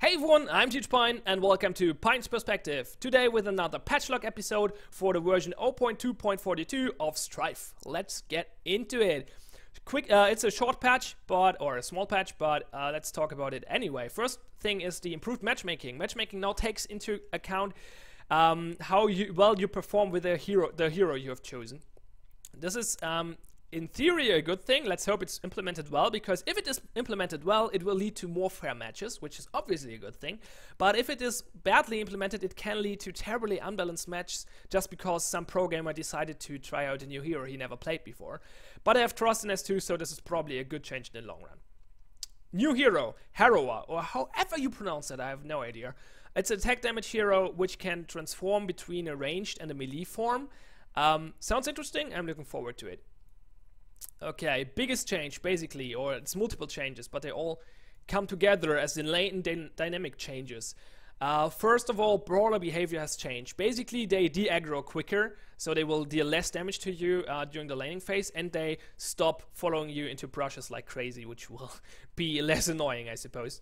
Hey everyone, I'm Pion and welcome to Pion's Perspective. Today with another patchlog episode for the version 0.2.42 of Strife. Let's get into it. It's a short patch, or a small patch, but let's talk about it anyway. First thing is the improved matchmaking. Matchmaking now takes into account how well you perform with the hero you have chosen. This is in theory a good thing. Let's hope it's implemented well, because if it is implemented well, it will lead to more fair matches, which is obviously a good thing. But if it is badly implemented, it can lead to terribly unbalanced matches just because some programmer decided to try out a new hero he never played before. But I have trust in S2, so this is probably a good change in the long run. New hero, Harrower, or however you pronounce it, I have no idea. It's an attack damage hero which can transform between a ranged and a melee form. Sounds interesting, I'm looking forward to it. Okay, biggest change basically, or it's multiple changes, but they all come together as in latent dynamic changes. First of all, brawler behavior has changed. Basically, they de-aggro quicker, so they will deal less damage to you during the laning phase, and they stop following you into brushes like crazy, which will be less annoying, I suppose.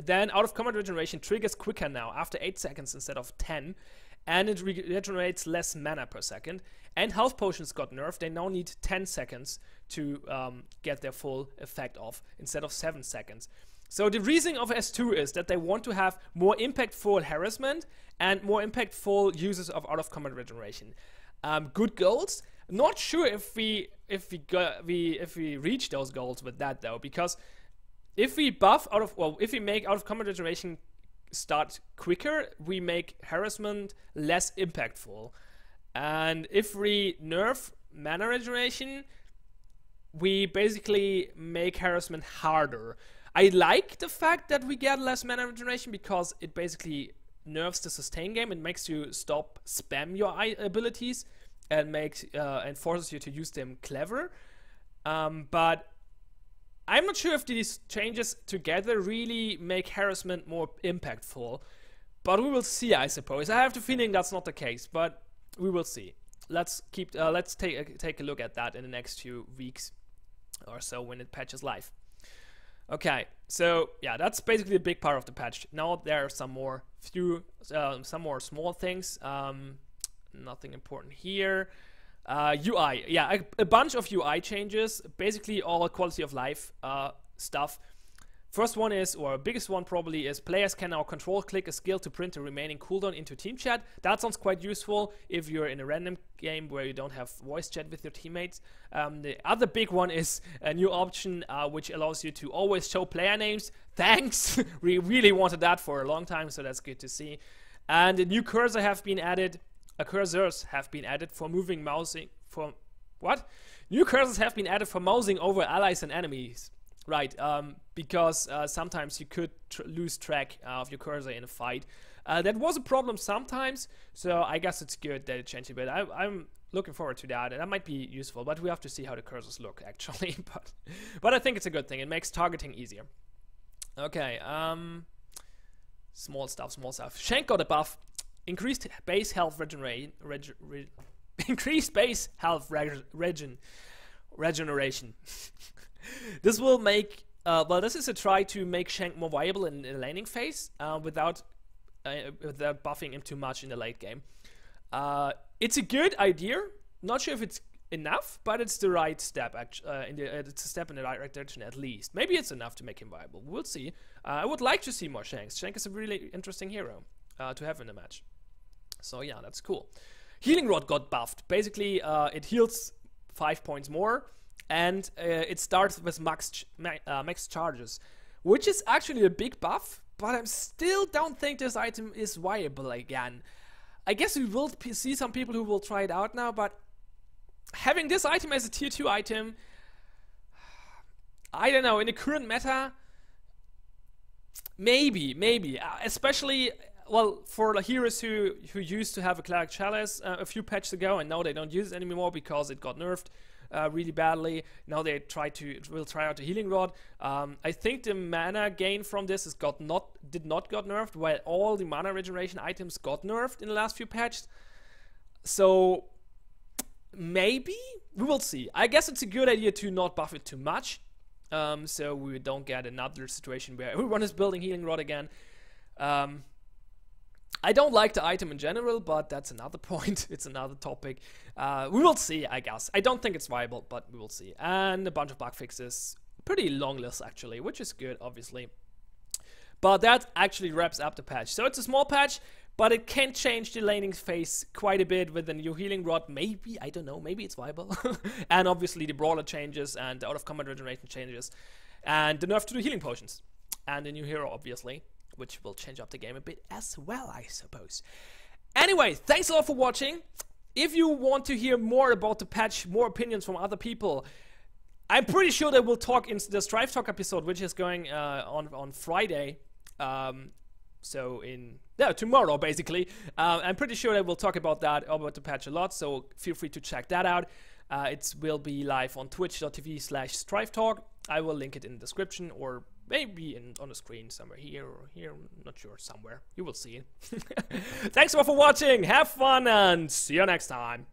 Then, out of combat regeneration triggers quicker now, after 8 seconds instead of 10. And it regenerates less mana per second. And health potions got nerfed. They now need 10 seconds to get their full effect off instead of 7 seconds. So the reasoning of S2 is that they want to have more impactful harassment and more impactful uses of out of combat regeneration. Good goals. Not sure if we reach those goals with that though, because if we if we make out of combat regeneration start quicker, we make harassment less impactful. And if we nerf mana regeneration, we basically make harassment harder. I like the fact that we get less mana regeneration because it basically nerfs the sustain game and makes you stop spam your abilities and forces you to use them clever. But I'm not sure if these changes together really make harassment more impactful, but we will see, I suppose. I have the feeling that's not the case, but we will see. Let's take a look at that in the next few weeks or so when it patches live. Okay, so yeah, that's basically a big part of the patch. Now there are some more small things. Nothing important here. UI, yeah, a bunch of UI changes, basically all quality of life stuff. First one is, or biggest one probably, is players can now control click a skill to print the remaining cooldown into team chat. That sounds quite useful if you're in a random game where you don't have voice chat with your teammates. The other big one is a new option which allows you to always show player names. Thanks! We really wanted that for a long time, so that's good to see. And the new cursors have been added for moving mousing for what? New cursors have been added for mousing over allies and enemies. Right, because sometimes you could lose track of your cursor in a fight. That was a problem sometimes, so I guess it's good that it changed a bit. I'm looking forward to that, and that might be useful, but we have to see how the cursors look actually. but I think it's a good thing. It makes targeting easier. Okay, small stuff. Shank got a buff. Increased base health regeneration. This will make this is a try to make Shank more viable in the laning phase without buffing him too much in the late game. It's a good idea. Not sure if it's enough, but it's the right step. It's a step in the right direction at least. Maybe it's enough to make him viable. We'll see. I would like to see more Shanks. Shank is a really interesting hero to have in a match. So yeah, that's cool. Healing Rod got buffed. Basically, it heals 5 points more, and it starts with max charges, which is actually a big buff, but I still don't think this item is viable again. I guess we will see some people who will try it out now, but having this item as a tier 2 item, I don't know, in the current meta, maybe, especially, well, for the heroes who used to have a Cleric Chalice a few patches ago, and now they don't use it anymore because it got nerfed really badly. Now they will try out the Healing Rod. I think the mana gain from this did not got nerfed, while all the mana regeneration items got nerfed in the last few patches. So maybe we will see. I guess it's a good idea to not buff it too much. so we don't get another situation where everyone is building Healing Rod again. I don't like the item in general, but that's another point. It's another topic. We will see, I guess. I don't think it's viable, but we will see. And a bunch of bug fixes. Pretty long list, actually, which is good, obviously. But that actually wraps up the patch. So it's a small patch, but it can change the laning phase quite a bit with the new healing rod. Maybe, I don't know, maybe it's viable. And obviously the brawler changes and the out of combat regeneration changes. And the nerf to the healing potions. And the new hero, obviously, which will change up the game a bit as well, I suppose. Anyway, thanks a lot for watching. If you want to hear more about the patch, more opinions from other people, I'm pretty sure that we'll talk in the Strife Talk episode, which is going on Friday. So tomorrow, basically. I'm pretty sure that we'll talk about that, about the patch a lot, so feel free to check that out. It will be live on twitch.tv/StrifeTalk. I will link it in the description, or maybe on the screen somewhere here or here. I'm not sure, somewhere. You will see it. Thanks a lot for watching. Have fun and see you next time.